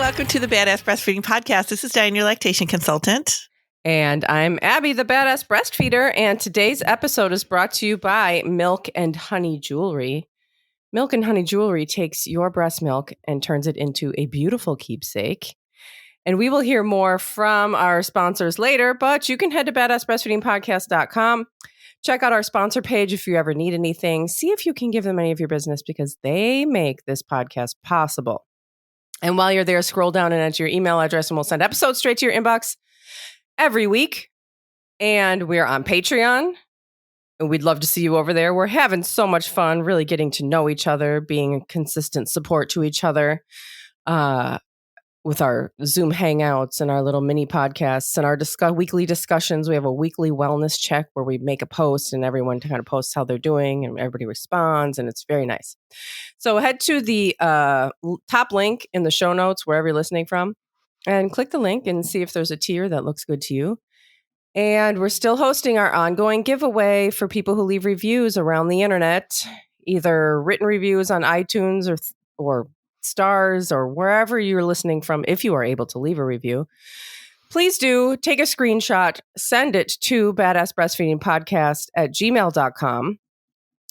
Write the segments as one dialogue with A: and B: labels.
A: welcome to the Badass Breastfeeding Podcast. This is Dianne, your lactation consultant.
B: And I'm Abby, the Badass Breastfeeder. And today's episode is brought to you by Milk and Honey Jewelry. Milk and Honey Jewelry takes your breast milk and turns it into a beautiful keepsake. And we will hear more from our sponsors later, but you can head to badassbreastfeedingpodcast.com. Check out our sponsor page if you ever need anything. See if you can give them any of your business because they make this podcast possible. And while you're there, scroll down and enter your email address and we'll send episodes straight to your inbox every week. And we're on Patreon. And we'd love to see you over there. We're having so much fun, really getting to know each other, being a consistent support to each other with our Zoom hangouts and our little mini podcasts and our weekly discussions. We have a weekly wellness check where we make a post and everyone kind of posts how they're doing and everybody responds. And it's very nice. So head to the top link in the show notes, wherever you're listening from, and click the link and see if there's a tier that looks good to you. And we're still hosting our ongoing giveaway for people who leave reviews around the internet, either written reviews on iTunes or stars or wherever you're listening from. If you are able to leave a review, please do take a screenshot, send it to badassbreastfeedingpodcast@gmail.com,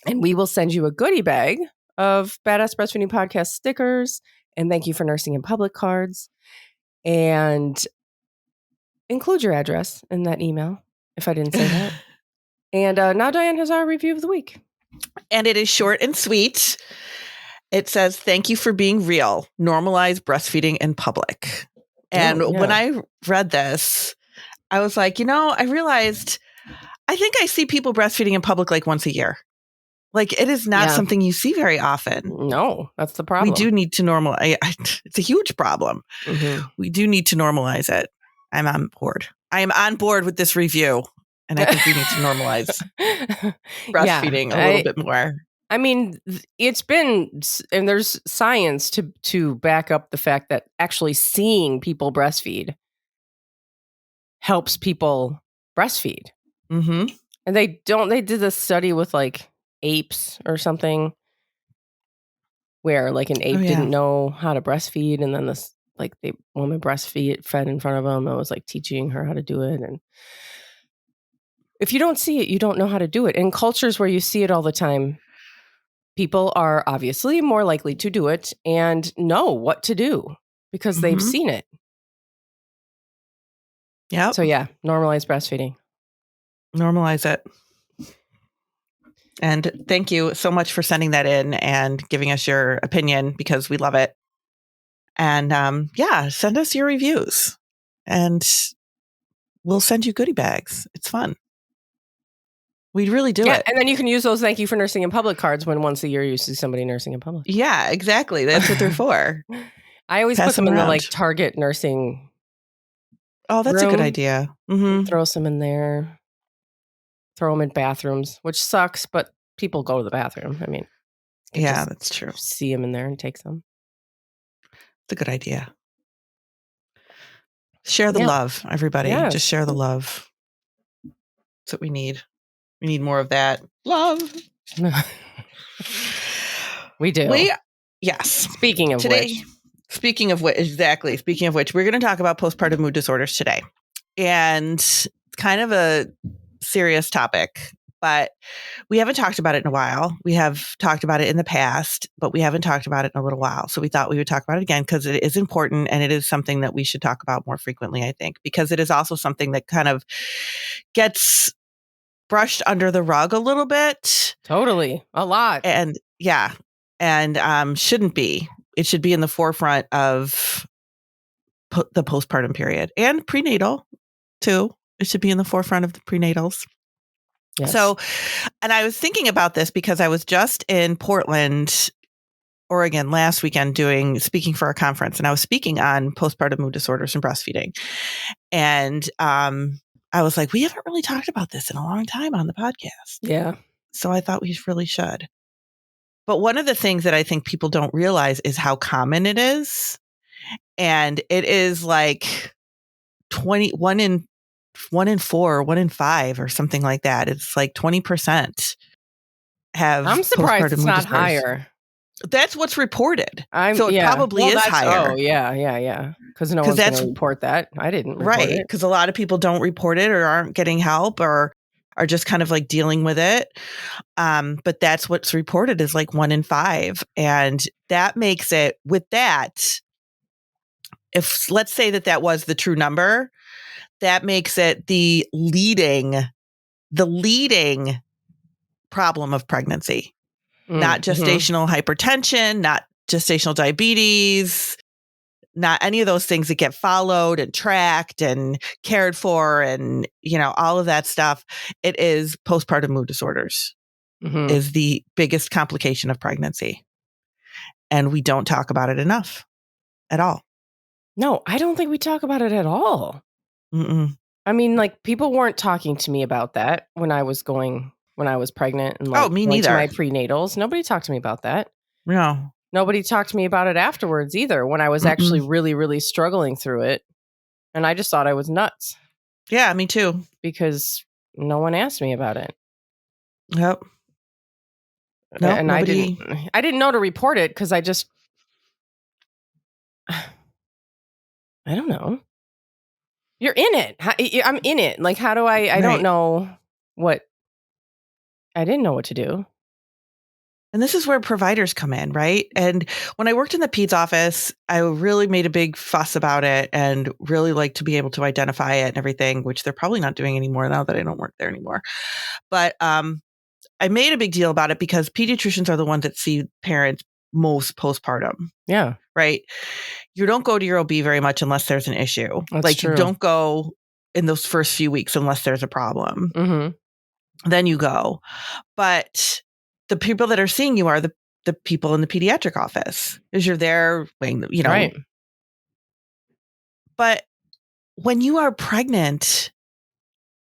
B: and we will send you a goodie bag of Badass Breastfeeding Podcast stickers and thank you for nursing in public cards, and include your address in that email if I didn't say that. And now Dianne has our review of the week.
A: And it is short and sweet. It says, thank you for being real. Normalize breastfeeding in public. And when I read this, I was like, I realized I think I see people breastfeeding in public like once a year. Like it is not something you see very often.
B: No, that's the problem.
A: We do need to normalize. It's a huge problem. Mm-hmm. We do need to normalize it. I'm on board. I am on board with this review. And I think we need to normalize breastfeeding a little bit more.
B: I mean, it's been, and there's science to back up the fact that actually seeing people breastfeed helps people breastfeed.
A: Mm-hmm.
B: And they did this study with like apes or something where like an ape didn't know how to breastfeed. And then this, like the woman fed in front of them and was like teaching her how to do it. And if you don't see it, you don't know how to do it. In cultures where you see it all the time, people are obviously more likely to do it and know what to do because they've seen it.
A: Yeah.
B: So normalize breastfeeding.
A: Normalize it. And thank you so much for sending that in and giving us your opinion because we love it. And send us your reviews and we'll send you goodie bags. It's fun. We really do it.
B: And then you can use those thank you for nursing in public cards when once a year you see somebody nursing in public.
A: Yeah, exactly. That's what they're for.
B: I always put them in the like Target nursing.
A: Oh, that's a good idea. Mm-hmm.
B: Throw some in there. Throw them in bathrooms, which sucks, but people go to the bathroom. I mean,
A: that's true.
B: See them in there and take some.
A: It's a good idea. Share the love, everybody. Yes. Just share the love. That's what we need. We need more of that. Love.
B: We do.
A: Yes.
B: Speaking of which,
A: we're going to talk about postpartum mood disorders today. And it's kind of a serious topic, but we haven't talked about it in a while. We have talked about it in the past, but we haven't talked about it in a little while. So we thought we would talk about it again because it is important and it is something that we should talk about more frequently, I think, because it is also something that kind of gets brushed under the rug a little bit.
B: Totally. A lot.
A: And shouldn't be. It should be in the forefront of the postpartum period and prenatal too. It should be in the forefront of the prenatals. Yes. So, and I was thinking about this because I was just in Portland, Oregon last weekend speaking for a conference, and I was speaking on postpartum mood disorders and breastfeeding. And I was like, we haven't really talked about this in a long time on the podcast.
B: Yeah.
A: So I thought we really should. But one of the things that I think people don't realize is how common it is. And it is like 1 in 4, 1 in 5 or something like that. It's like 20% have.
B: I'm surprised it's not higher.
A: That's what's reported. So it probably is higher.
B: Oh, yeah. Because no one's going to report that. I didn't report it.
A: Right. Because a lot of people don't report it or aren't getting help or are just kind of like dealing with it. But that's what's reported is like 1 in 5. And that makes it with that. If let's say that was the true number, that makes it the leading problem of pregnancy, not gestational hypertension, not gestational diabetes, not any of those things that get followed and tracked and cared for and, all of that stuff. It is postpartum mood disorders is the biggest complication of pregnancy. And we don't talk about it enough at all.
B: No, I don't think we talk about it at all.
A: Mm-mm.
B: I mean, like people weren't talking to me about that when I was pregnant and like
A: me neither.
B: To my prenatals. Nobody talked to me about that.
A: No.
B: Nobody talked to me about it afterwards either when I was actually really, really struggling through it. And I just thought I was nuts.
A: Yeah, me too.
B: Because no one asked me about it.
A: Yep. No,
B: and
A: nobody...
B: I didn't know to report it because I don't know. You're in it. I'm in it. Like, how do I don't know what, I didn't know what to do.
A: And this is where providers come in, right? And when I worked in the peds office, I really made a big fuss about it and really liked to be able to identify it and everything, which they're probably not doing anymore now that I don't work there anymore. But I made a big deal about it because pediatricians are the ones that see parents most postpartum.
B: Yeah.
A: Right? You don't go to your OB very much unless there's an issue.
B: That's true.
A: You don't go in those first few weeks unless there's a problem.
B: Mm-hmm.
A: Then you go. But the people that are seeing you are the people in the pediatric office because you're there,
B: Right.
A: But when you are pregnant,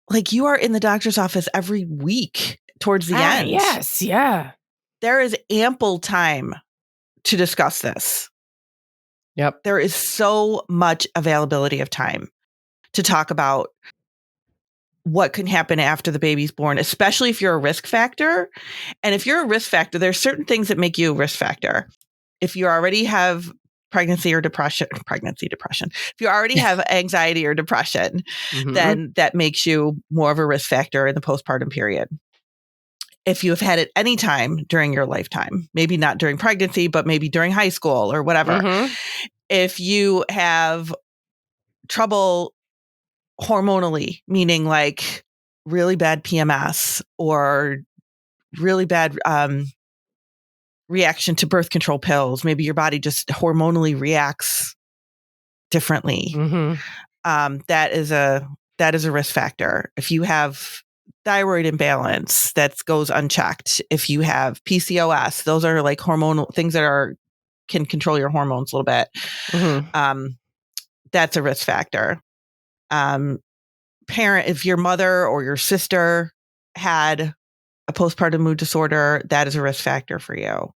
A: like you are in the doctor's office every week towards the end.
B: Yes. Yeah.
A: There is ample time to discuss this.
B: Yep.
A: There is so much availability of time to talk about what can happen after the baby's born, especially if you're a risk factor. And if you're a risk factor, there's certain things that make you a risk factor. If you already have pregnancy depression, if you already have anxiety or depression, then that makes you more of a risk factor in the postpartum period. If you have had it any time during your lifetime, maybe not during pregnancy, but maybe during high school or whatever. If you have trouble hormonally, meaning like really bad PMS or really bad reaction to birth control pills, maybe your body just hormonally reacts differently. That is a risk factor. If you have thyroid imbalance that goes unchecked, if you have PCOS, those are like hormonal things that can control your hormones a little bit. That's a risk factor. If your mother or your sister had a postpartum mood disorder, that is a risk factor for you.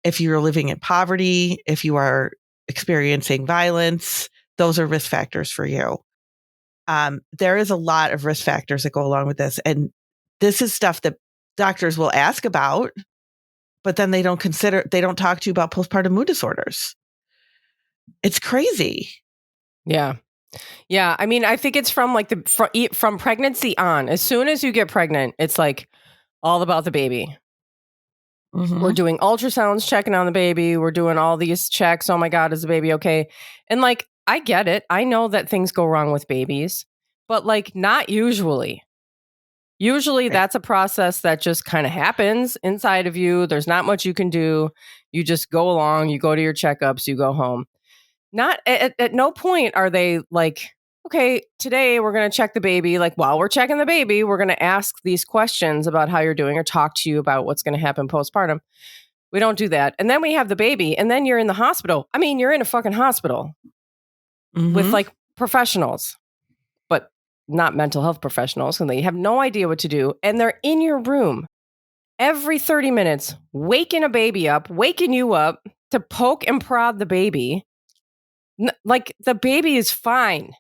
A: If you're living in poverty, if you are experiencing violence, those are risk factors for you. There is a lot of risk factors that go along with this. And this is stuff that doctors will ask about, but then they don't talk to you about postpartum mood disorders. It's crazy.
B: Yeah. Yeah. I mean, I think it's from like from pregnancy on. As soon as you get pregnant, it's like all about the baby. We're doing ultrasounds, checking on the baby. We're doing all these checks. Oh my God, is the baby okay? And like, I get it. I know that things go wrong with babies, but like not usually. Usually that's a process that just kind of happens inside of you. There's not much you can do. You just go along, you go to your checkups, you go home. Not at no point are they like, okay, today we're going to check the baby. Like while we're checking the baby, we're going to ask these questions about how you're doing or talk to you about what's going to happen postpartum. We don't do that. And then we have the baby and then you're in the hospital. I mean, you're in a fucking hospital with like professionals, but not mental health professionals. And they have no idea what to do. And they're in your room every 30 minutes, waking a baby up, waking you up to poke and prod the baby. Like the baby is fine.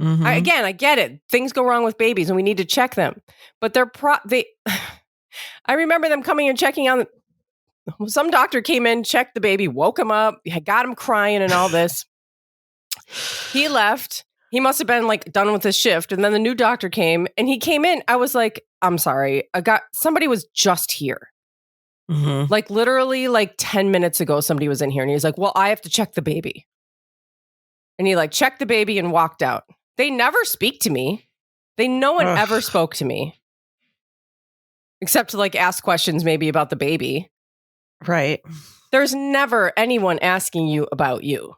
B: I get it. Things go wrong with babies and we need to check them. But I remember them coming and checking on some doctor came in, checked the baby, woke him up, got him crying and all this. He left. He must have been like done with his shift. And then the new doctor came and he came in. I was like, I'm sorry. Somebody was just here.
A: Mm-hmm.
B: Like literally like 10 minutes ago, somebody was in here and he's like, well, I have to check the baby. And he like checked the baby and walked out. They never speak to me. No one ever spoke to me. Except to like ask questions maybe about the baby.
A: Right.
B: There's never anyone asking you about you.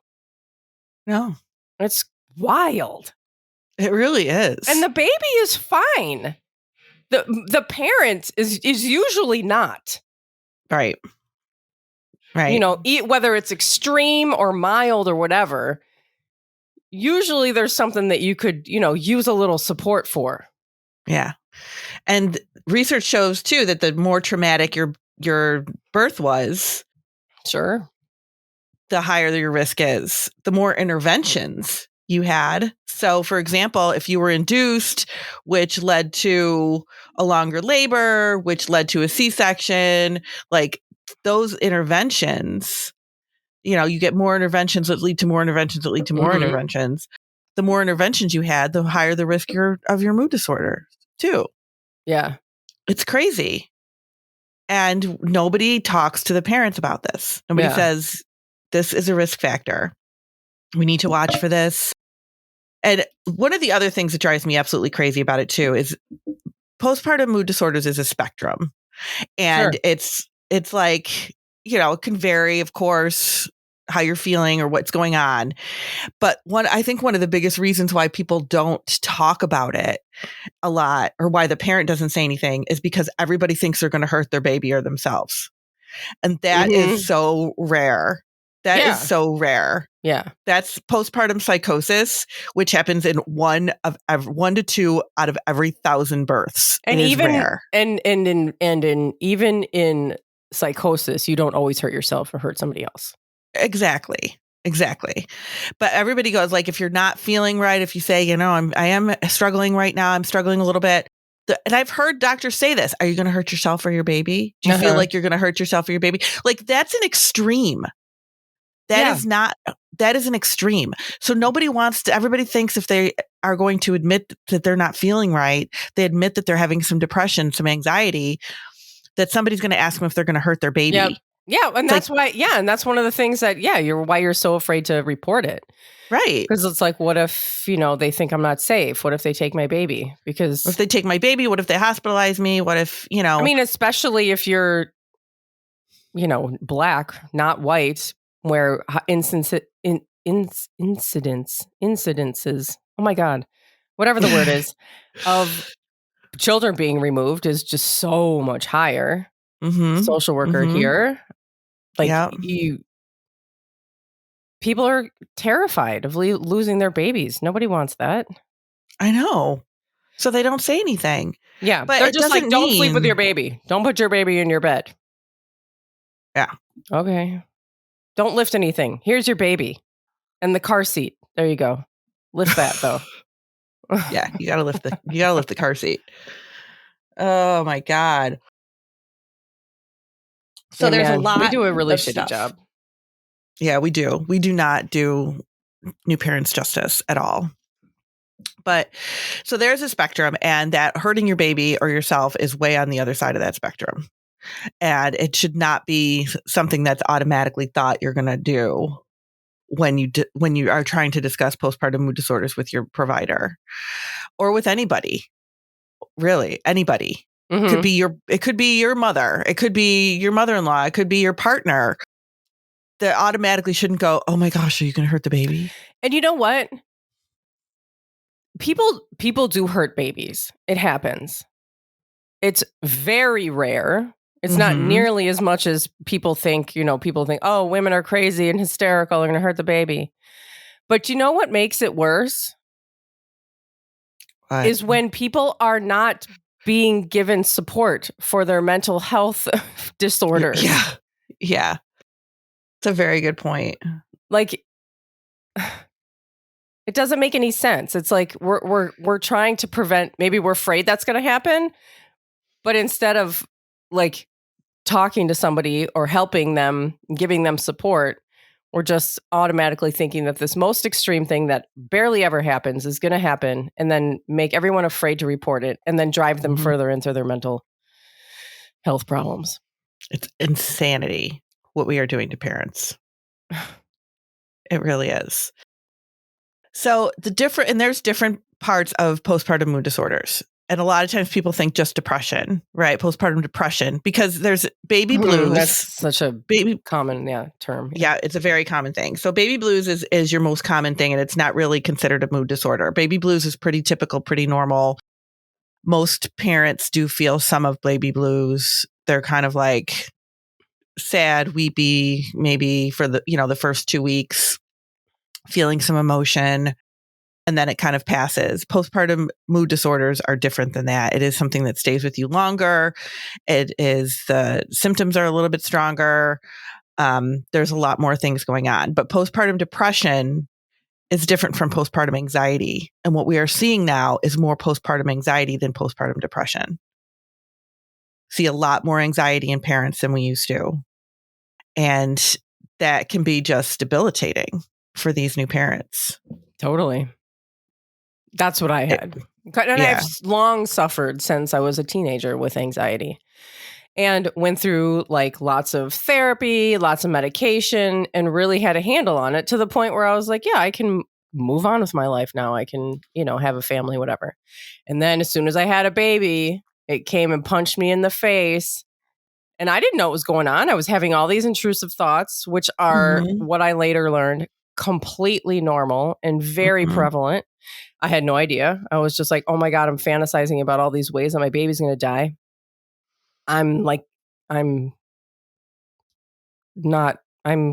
A: No.
B: It's wild.
A: It really is.
B: And the baby is fine. The parent is usually not.
A: Right. Right.
B: You know, whether it's extreme or mild or whatever, usually there's something that you could, use a little support for.
A: Yeah. And research shows too that the more traumatic your birth was,
B: sure,
A: the higher your risk is, the more interventions you had. So for example, if you were induced, which led to a longer labor, which led to a C-section, like those interventions, you get more interventions that lead to more interventions that lead to more interventions. The more interventions you had, the higher the risk of your mood disorder too.
B: Yeah.
A: It's crazy. And nobody talks to the parents about this. Nobody says, this is a risk factor. We need to watch for this. And one of the other things that drives me absolutely crazy about it too is postpartum mood disorders is a spectrum. And it's like, it can vary, of course, how you're feeling or what's going on. But I think one of the biggest reasons why people don't talk about it a lot, or why the parent doesn't say anything, is because everybody thinks they're going to hurt their baby or themselves. And that is so rare. That is so rare.
B: Yeah.
A: That's postpartum psychosis, which happens in 1 to 2 out of every 1,000 births.
B: And even
A: rare.
B: And even in psychosis, you don't always hurt yourself or hurt somebody else.
A: Exactly. But everybody goes like, if you're not feeling right, if you say, I am struggling right now, I'm struggling a little bit. And I've heard doctors say this, are you going to hurt yourself or your baby? Do you feel like you're going to hurt yourself or your baby? Like that's an extreme. That is an extreme. So everybody thinks if they are going to admit that they're not feeling right, they admit that they're having some depression, some anxiety, that somebody's going to ask them if they're going to hurt their baby.
B: Yep. Yeah. And that's why, and that's one of the things that, why you're so afraid to report it.
A: Right.
B: Because it's like, what if, they think I'm not safe? What if they take my baby? Because
A: if they take my baby, what if they hospitalize me? What if,
B: I mean, especially if you're, Black, not white, where incidences, oh my God, whatever the word is, of children being removed is just so much higher. Social worker here. Like people are terrified of losing their babies. Nobody wants that.
A: I know. So they don't say anything.
B: Yeah. But they're just like, don't sleep with your baby. Don't put your baby in your bed.
A: Yeah.
B: Okay. Don't lift anything. Here's your baby. And the car seat. There you go. Lift that though.
A: Yeah. You gotta lift the car seat. Oh my God. So there's a lot.
B: We do a really shitty
A: stuff.
B: job.
A: Yeah, we do. We do not do new parents justice at all. But so there's a spectrum, and that hurting your baby or yourself is way on the other side of that spectrum. And it should not be something that's automatically thought you're going to do when you are trying to discuss postpartum mood disorders with your provider or with anybody. Really, anybody. It could be your mother. It could be your mother-in-law. It could be your partner. That automatically shouldn't go, oh my gosh, are you going to hurt the baby?
B: And you know what? People do hurt babies. It happens. It's very rare. It's not nearly as much as people think. People think, oh, women are crazy and hysterical. They're going to hurt the baby. But you know what makes it worse?
A: What?
B: Is when people are not being given support for their mental health disorders.
A: Yeah. It's a very good point.
B: Like, it doesn't make any sense. It's like we're trying to prevent, maybe we're afraid that's going to happen, but instead of like talking to somebody or helping them, giving them support, we're just automatically thinking that this most extreme thing that barely ever happens is going to happen, and then make everyone afraid to report it, and then drive them further into their mental health problems.
A: It's insanity what we are doing to parents. It really is. So there's different parts of postpartum mood disorders. And a lot of times people think just depression, right? Postpartum depression, because there's baby blues.
B: That's such a common term.
A: Yeah, it's a very common thing. So baby blues is your most common thing, and it's not really considered a mood disorder. Baby blues is pretty typical, pretty normal. Most parents do feel some of baby blues. They're kind of like sad, weepy, maybe for the first 2 weeks, feeling some emotion. And then it kind of passes. Postpartum mood disorders are different than that. It is something that stays with you longer. The symptoms are a little bit stronger. There's a lot more things going on. But postpartum depression is different from postpartum anxiety. And what we are seeing now is more postpartum anxiety than postpartum depression. See a lot more anxiety in parents than we used to. And that can be just debilitating for these new parents.
B: Totally. That's what I had. And I've long suffered since I was a teenager with anxiety, and went through like lots of therapy, lots of medication, and really had a handle on it to the point where I was like, yeah, I can move on with my life now. I can, have a family, whatever. And then as soon as I had a baby, it came and punched me in the face. And I didn't know what was going on. I was having all these intrusive thoughts, which are what I later learned completely normal and very prevalent. I had no idea. I was just like, oh my God, I'm fantasizing about all these ways that my baby's going to die. I'm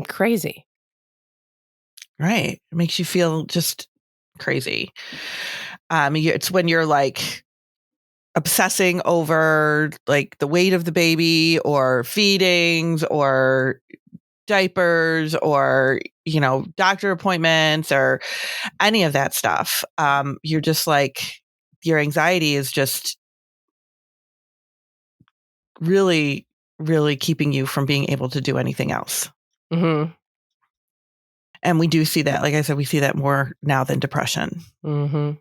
B: crazy.
A: Right. It makes you feel just crazy. It's when you're like obsessing over like the weight of the baby or feedings or diapers or, doctor appointments or any of that stuff. You're just like, your anxiety is just really, really keeping you from being able to do anything else.
B: Mm-hmm.
A: And we do see that, like I said, we see that more now than depression.
B: Mm-hmm.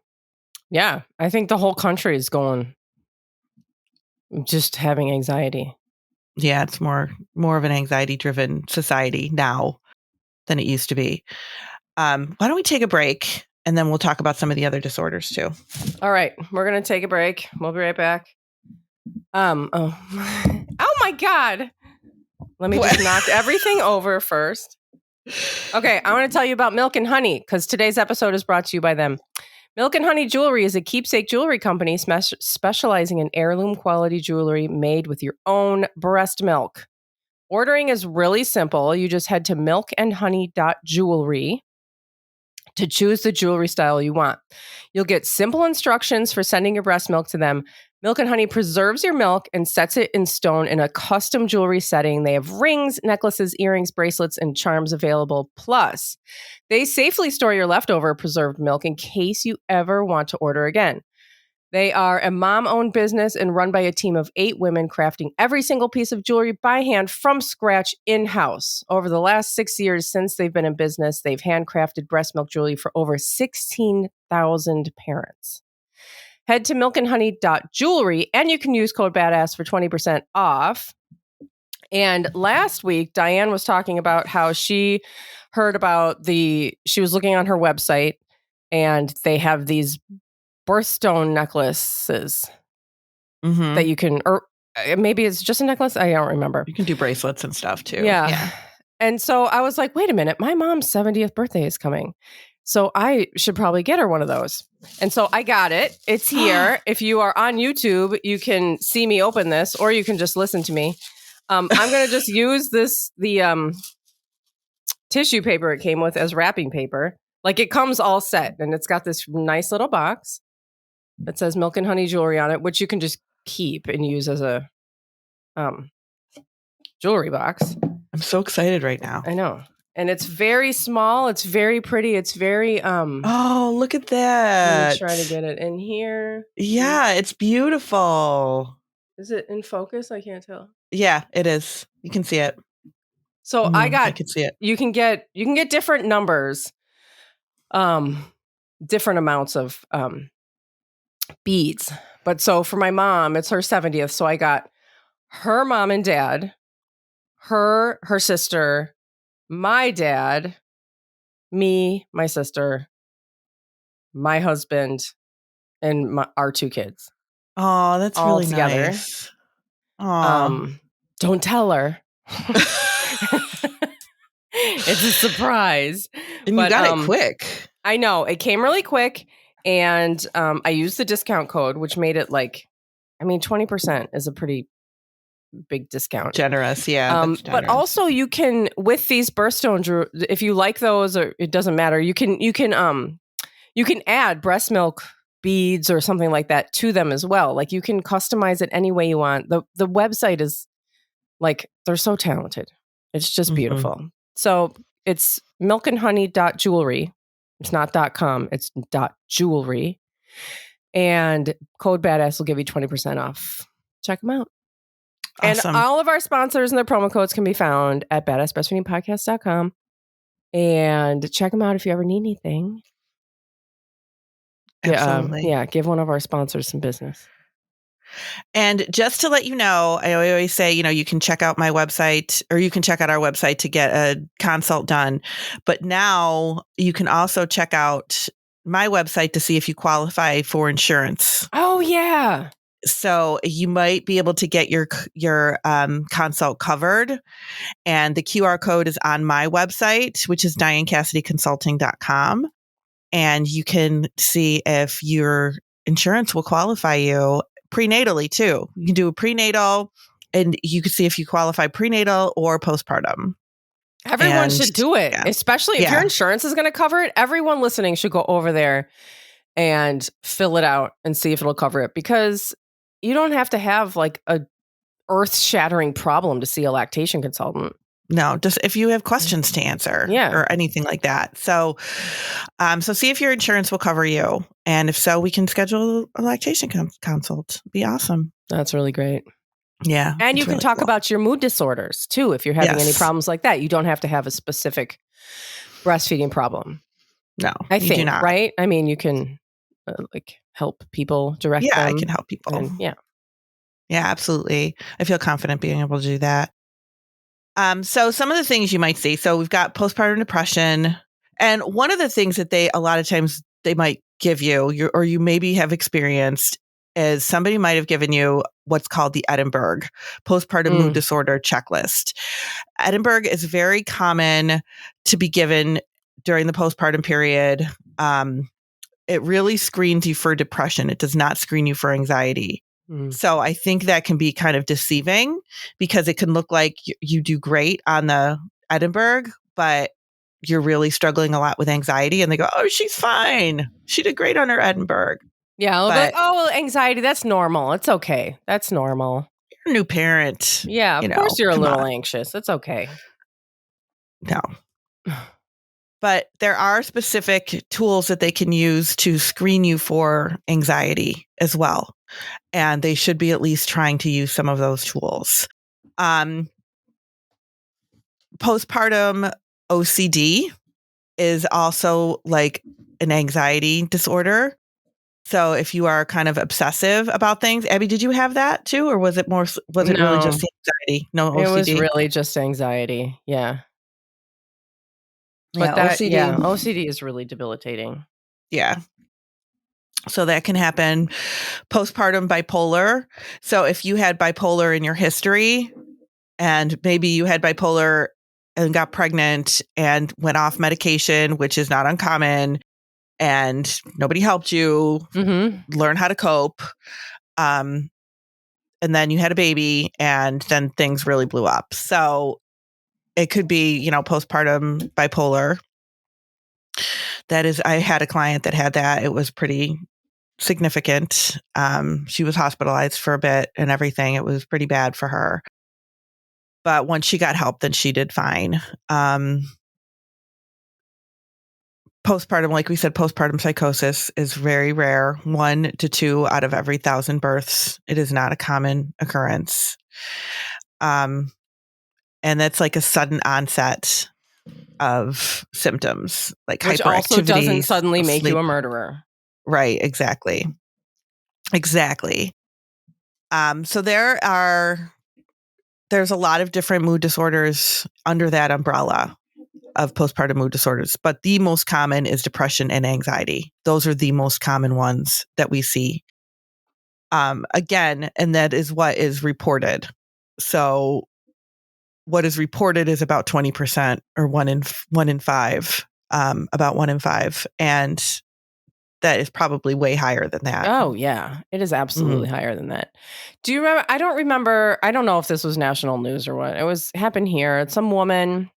B: Yeah. I think the whole country is going just having anxiety.
A: Yeah. It's more of an anxiety driven society now than it used to be. Why don't we take a break and then we'll talk about some of the other disorders too.
B: All right. We're going to take a break. We'll be right back. Oh my God. Let me just knock everything over first. Okay. I want to tell you about Milk and Honey because today's episode is brought to you by them. Milk and Honey Jewelry is a keepsake jewelry company specializing in heirloom quality jewelry made with your own breast milk. Ordering is really simple. You just head to milkandhoney.jewelry to choose the jewelry style you want. You'll get simple instructions for sending your breast milk to them. Milk and Honey preserves your milk and sets it in stone in a custom jewelry setting. They have rings, necklaces, earrings, bracelets, and charms available. Plus, they safely store your leftover preserved milk in case you ever want to order again. They are a mom-owned business and run by a team of 8 women crafting every single piece of jewelry by hand from scratch in-house. Over the last 6 years since they've been in business, they've handcrafted breast milk jewelry for over 16,000 parents. Head to milkandhoney.jewelry and you can use code BADASS for 20% off. And last week, Dianne was talking about how she heard about she was looking on her website and they have these birthstone necklaces that you can, or maybe it's just a necklace. I don't remember.
A: You can do bracelets and stuff too.
B: Yeah. And so I was like, wait a minute, my mom's 70th birthday is coming. So I should probably get her one of those. And so I got it. It's here. If you are on YouTube, you can see me open this or you can just listen to me. I'm going to just use the tissue paper it came with as wrapping paper. Like it comes all set and it's got this nice little box that says Milk and Honey Jewelry on it, which you can just keep and use as a jewelry box.
A: I'm so excited right now.
B: I know. And it's very small. It's very pretty. It's very
A: oh, look at that.
B: Let me try to get it in here.
A: Yeah, it's beautiful.
B: Is it in focus? I can't tell.
A: Yeah, it is. You can see it.
B: So I
A: can see it.
B: You can get different numbers, different amounts of beads. But so for my mom, it's her 70th. So I got her mom and dad, her sister, my dad, me, my sister, my husband, and our 2 kids.
A: Oh, that's
B: all
A: really
B: together.
A: Nice. Oh.
B: Don't tell her. It's a surprise.
A: And you got it quick.
B: I know. It came really quick. And I used the discount code, which made it 20% is a pretty big discount.
A: Generous, yeah. That's generous.
B: But also you can, with these birthstone, if you like those, or it doesn't matter, you can add breast milk beads or something like that to them as well. Like you can customize it any way you want. The website is they're so talented. It's just beautiful. So it's milkandhoney.jewelry. It's not .com, it's .jewelry. And code BADASS will give you 20% off. Check them out. Awesome. And all of our sponsors and their promo codes can be found at badassbreastfeedingpodcast.com. And check them out if you ever need anything.
A: Absolutely.
B: Give one of our sponsors some business.
A: And just to let you know, I always say, you can check out my website, or you can check out our website to get a consult done. But now you can also check out my website to see if you qualify for insurance.
B: Oh, yeah.
A: So you might be able to get your consult covered. And the QR code is on my website, which is DianneCassidyConsulting.com. And you can see if your insurance will qualify you prenatally too. You can do a prenatal, and you can see if you qualify prenatal or postpartum.
B: Everyone should do it, especially if your insurance is going to cover it. Everyone listening should go over there and fill it out and see if it'll cover it, because you don't have to have a earth-shattering problem to see a lactation consultant.
A: No, just if you have questions to answer or anything like that. So, so see if your insurance will cover you. And if so, we can schedule a lactation consult. Be awesome.
B: That's really great.
A: Yeah.
B: And you can really talk about your mood disorders too. If you're having any problems like that, you don't have to have a specific breastfeeding problem.
A: No,
B: I think,
A: do not.
B: Right? I mean, you can help people direct them.
A: Yeah, I can help people.
B: And, yeah,
A: absolutely. I feel confident being able to do that. So some of the things you might see. So we've got postpartum depression. And one of the things that a lot of times they might give you, or you maybe have experienced, is somebody might have given you what's called the Edinburgh postpartum mood disorder checklist. Edinburgh is very common to be given during the postpartum period. It really screens you for depression. It does not screen you for anxiety. So I think that can be kind of deceiving, because it can look like you do great on the Edinburgh, but you're really struggling a lot with anxiety. And they go, oh, she's fine. She did great on her Edinburgh.
B: Yeah. But, well, anxiety, that's normal. It's okay. That's normal.
A: You're a new parent.
B: Yeah. Of course you're a little anxious. It's okay.
A: No. But there are specific tools that they can use to screen you for anxiety as well. And they should be at least trying to use some of those tools. Postpartum OCD is also like an anxiety disorder. So if you are kind of obsessive about things, Abby, did you have that too? Or was it really just anxiety? No, OCD?
B: It was really just anxiety. Yeah. But OCD is really debilitating.
A: Yeah. So that can happen. Postpartum bipolar. So if you had bipolar in your history, and maybe you had bipolar and got pregnant and went off medication, which is not uncommon, and nobody helped you learn how to cope, and then you had a baby, and then things really blew up. So it could be, postpartum bipolar. That is, I had a client that had that. It was pretty significant. She was hospitalized for a bit and everything. It was pretty bad for her. But once she got help, then she did fine. postpartum, like we said, postpartum psychosis is very rare, 1 to 2 out of every 1,000 births. It is not a common occurrence. And that's like a sudden onset of symptoms, like
B: which
A: hyperactivity.
B: Also doesn't suddenly make
A: sleep.
B: you a murderer.
A: Right, exactly. So there's a lot of different mood disorders under that umbrella of postpartum mood disorders, but the most common is depression and anxiety. Those are the most common ones that we see. Again, and that is what is reported. So what is reported is about 20% or one in 5, about 1 in 5. And that is probably way higher than that.
B: Oh, yeah. It is absolutely higher than that. Do you remember? I don't know if this was national news or what. Happened here. Some woman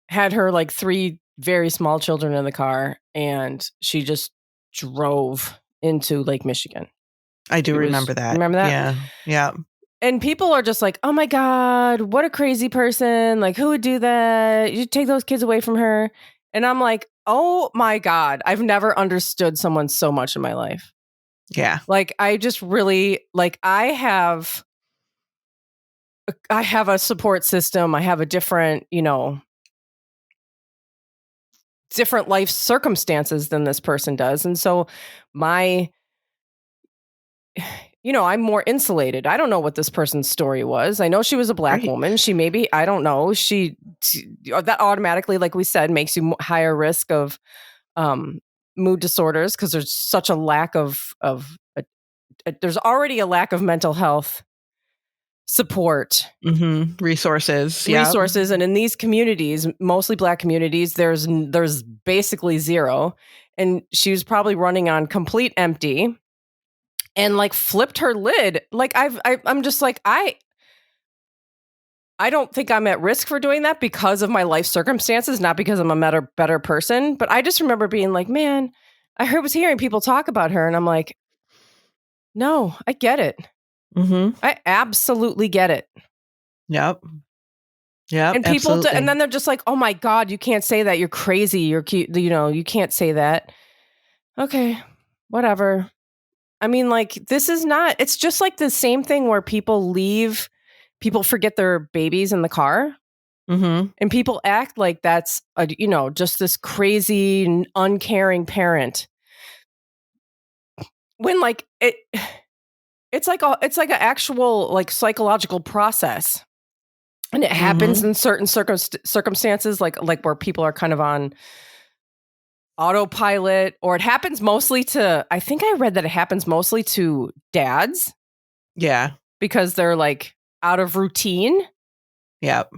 B: had her like 3 very small children in the car, and she just drove into Lake Michigan.
A: I do remember that.
B: Remember that?
A: Yeah.
B: And people are just like, oh my God, what a crazy person. Like, who would do that? You take those kids away from her. And I'm like, oh my God, I've never understood someone so much in my life.
A: Yeah.
B: Like, I just really, like, I have a support system. I have a different, different life circumstances than this person does. And so I'm more insulated. I don't know what this person's story was. I know she was a Black woman. She maybe, I don't know. That automatically, like we said, makes you higher risk of mood disorders because there's such a lack of there's already a lack of mental health support.
A: Resources.
B: And in these communities, mostly Black communities, there's basically zero. And she was probably running on complete empty. And like flipped her lid. Like I'm just like, I don't think I'm at risk for doing that because of my life circumstances, not because I'm a better person. But I just remember being like, man, I was hearing people talk about her, and I'm like, no, I get it. I absolutely get it.
A: Yep.
B: And people, and then they're just like, oh my God, you can't say that. You're crazy. You're cute. You can't say that. Okay, whatever. I mean, like, it's just like the same thing where people forget their babies in the car. And people act like that's, just this crazy, uncaring parent. When like it's like an actual like psychological process. And it happens in certain circumstances, like where people are kind of on autopilot, or it happens mostly to, I think I read that it happens mostly to dads.
A: Yeah.
B: Because they're like out of routine.
A: Yep.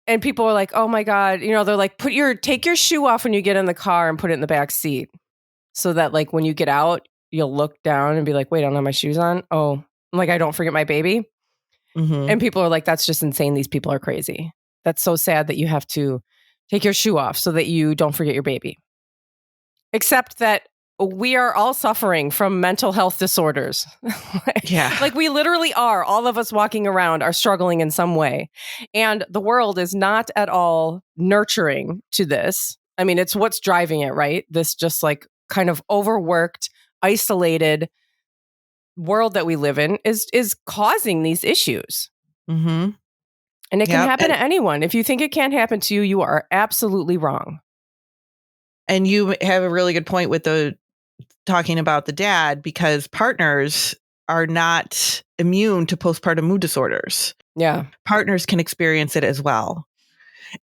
B: And people are like, oh my God, they're like, take your shoe off when you get in the car and put it in the back seat. So that like when you get out, you'll look down and be like, wait, I don't have my shoes on. Oh, like I don't forget my baby. And people are like, that's just insane. These people are crazy. That's so sad that you have to take your shoe off so that you don't forget your baby. Except that we are all suffering from mental health disorders.
A: Yeah.
B: Like we literally are. All of us walking around are struggling in some way. And the world is not at all nurturing to this. I mean, it's what's driving it, right? This just like kind of overworked, isolated world that we live in is causing these issues. And it can happen to anyone. If you think it can't happen to you, you are absolutely wrong.
A: And you have a really good point with talking about the dad, because partners are not immune to postpartum mood disorders.
B: Yeah.
A: Partners can experience it as well.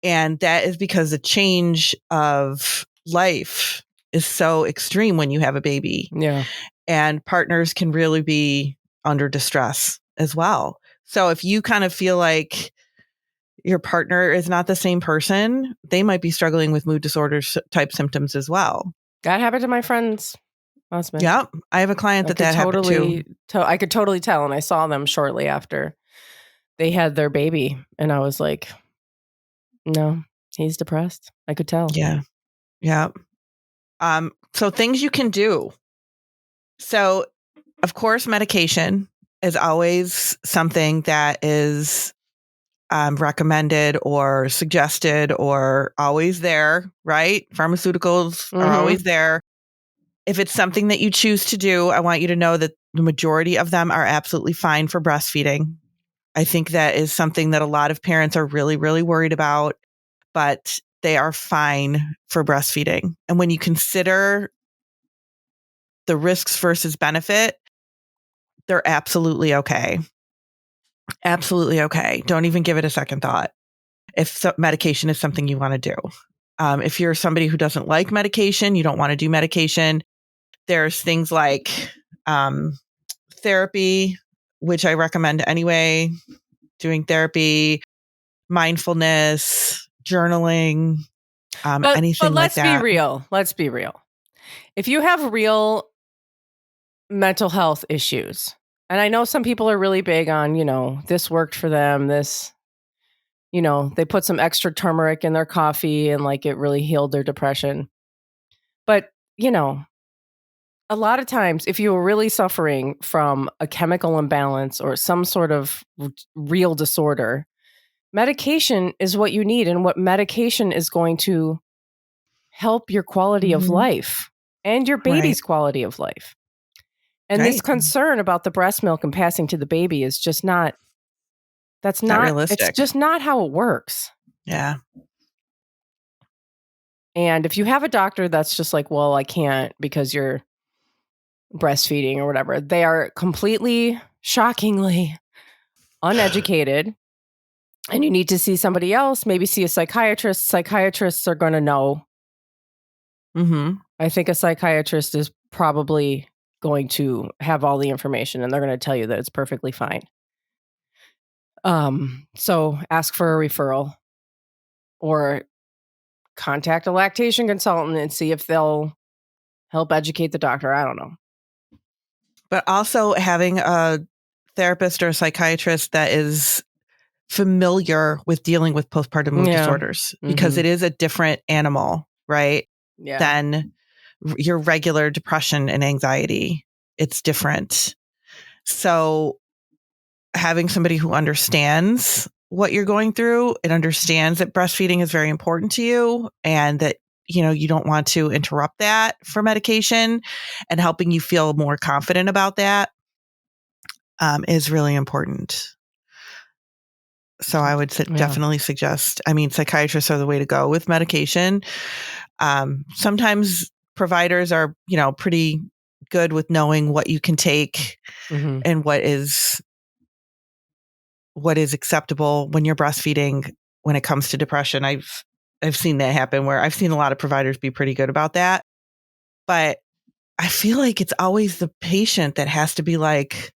A: And that is because the change of life is so extreme when you have a baby.
B: Yeah.
A: And partners can really be under distress as well. So if you kind of feel like your partner is not the same person, they might be struggling with mood disorders type symptoms as well.
B: That happened to my friend's husband.
A: Yeah. I have a client that happened to.
B: I could totally tell. And I saw them shortly after they had their baby. And I was like, no, he's depressed. I could tell.
A: Yeah. Yeah. So things you can do. So, of course, medication is always something that is recommended or suggested or always there, right? Pharmaceuticals are always there. If it's something that you choose to do, I want you to know that the majority of them are absolutely fine for breastfeeding. I think that is something that a lot of parents are really, really worried about, but they are fine for breastfeeding. And when you consider the risks versus benefit, they're absolutely okay. Absolutely okay. Don't even give it a second thought if medication is something you want to do. If you're somebody who doesn't like medication, you don't want to do medication, there's things like therapy, which I recommend anyway, doing therapy, mindfulness, journaling, anything like that.
B: Let's be real. If you have real mental health issues, and I know some people are really big on, this worked for them, this, they put some extra turmeric in their coffee and like it really healed their depression. But, a lot of times, if you are really suffering from a chemical imbalance or some sort of real disorder, medication is what you need. And what medication is going to help your quality of life and your baby's quality of life. And this concern about the breast milk and passing to the baby is just not realistic. It's just not how it works.
A: Yeah.
B: And if you have a doctor that's just like, well, I can't because you're breastfeeding or whatever, they are completely, shockingly uneducated. And you need to see somebody else, maybe see a psychiatrist. Psychiatrists are going to know. I think a psychiatrist is probably going to have all the information and they're going to tell you that it's perfectly fine. So ask for a referral or contact a lactation consultant and see if they'll help educate the doctor. I don't know.
A: But also having a therapist or a psychiatrist that is familiar with dealing with postpartum mood disorders, because it is a different animal, right?
B: Yeah.
A: Than your regular depression and anxiety. It's different. So having somebody who understands what you're going through and understands that breastfeeding is very important to you and that, you don't want to interrupt that for medication and helping you feel more confident about that is really important. So I would definitely suggest, psychiatrists are the way to go with medication. Sometimes providers are, pretty good with knowing what you can take and what is acceptable when you're breastfeeding when it comes to depression. I've seen that happen where I've seen a lot of providers be pretty good about that. But I feel like it's always the patient that has to be like,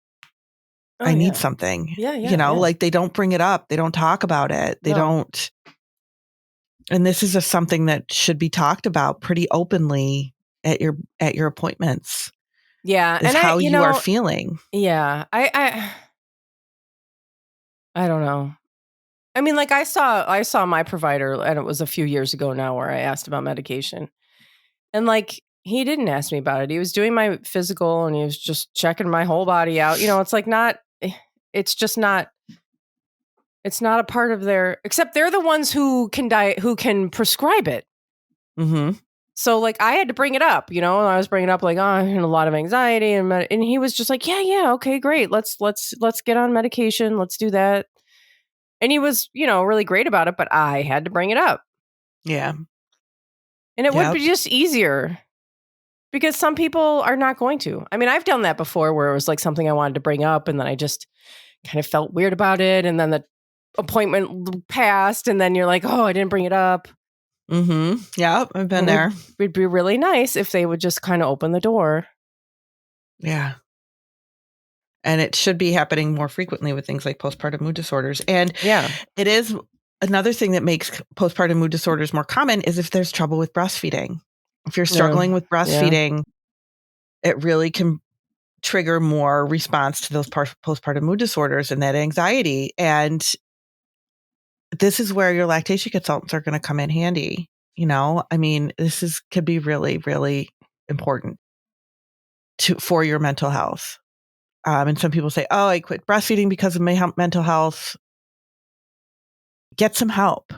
A: I need something. Like they don't bring it up. They don't talk about it. They don't. And this is something that should be talked about pretty openly at your appointments.
B: Yeah.
A: And how you are feeling.
B: Yeah. I don't know. I saw my provider, and it was a few years ago now, where I asked about medication. And he didn't ask me about it. He was doing my physical and he was just checking my whole body out. It's not a part of their, except they're the ones who can prescribe it. So I had to bring it up, and I was bringing up I had a lot of anxiety and he was just like, yeah. Okay, great. Let's get on medication. Let's do that. And he was, really great about it, but I had to bring it up.
A: Yeah.
B: And it would be just easier because some people are not going to. I've done that before where it was something I wanted to bring up and then I just kind of felt weird about it. And then the appointment passed and then you're like, oh, I didn't bring it up.
A: Yeah, I've been there.
B: It'd be really nice if they would just kind of open the door.
A: Yeah. And it should be happening more frequently with things like postpartum mood disorders. And it is another thing that makes postpartum mood disorders more common is if there's trouble with breastfeeding. If you're struggling with breastfeeding, it really can trigger more response to those postpartum mood disorders and that anxiety. And this is where your lactation consultants are going to come in handy. This could be really, really important for your mental health. And some people say, oh, I quit breastfeeding because of my mental health. get some help.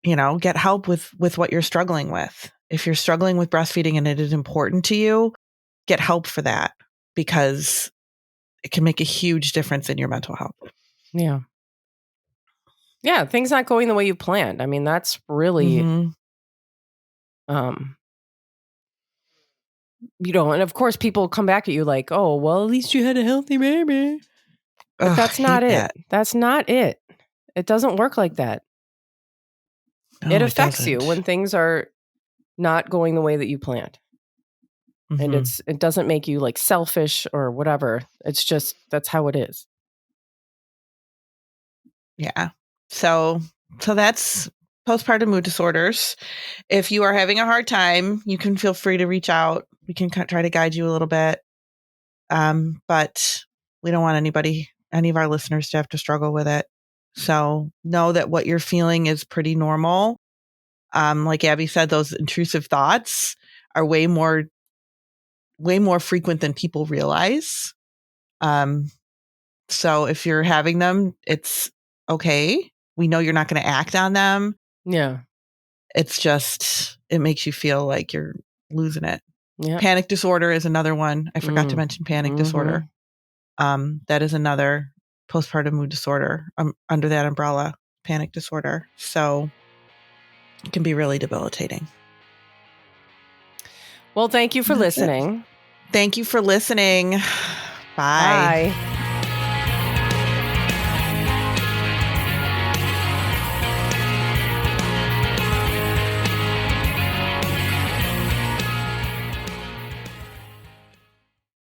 A: Get help with what you're struggling with. If you're struggling with breastfeeding and it is important to you, get help for that, because it can make a huge difference in your mental health.
B: Yeah. Yeah. Things not going the way you planned. I mean, that's really, and of course people come back at you like, oh, well, at least you had a healthy baby. But that's not it. That's not it. It doesn't work like that. No, it affects you when things are not going the way that you planned. And it doesn't make you like selfish or whatever. It's just, that's how it is.
A: Yeah. So that's postpartum mood disorders. If you are having a hard time, you can feel free to reach out. We can try to guide you a little bit. But we don't want any of our listeners to have to struggle with it. So know that what you're feeling is pretty normal. Like Abby said, those intrusive thoughts are way more frequent than people realize. So if you're having them, it's okay. We know you're not going to act on them.
B: Yeah.
A: It's just, it makes you feel like you're losing it.
B: Yeah.
A: Panic disorder is another one. I forgot to mention panic disorder. That is another postpartum mood disorder under that umbrella, panic disorder. So it can be really debilitating.
B: Well, thank you for listening.
A: Thank you for listening. Bye.
B: Bye.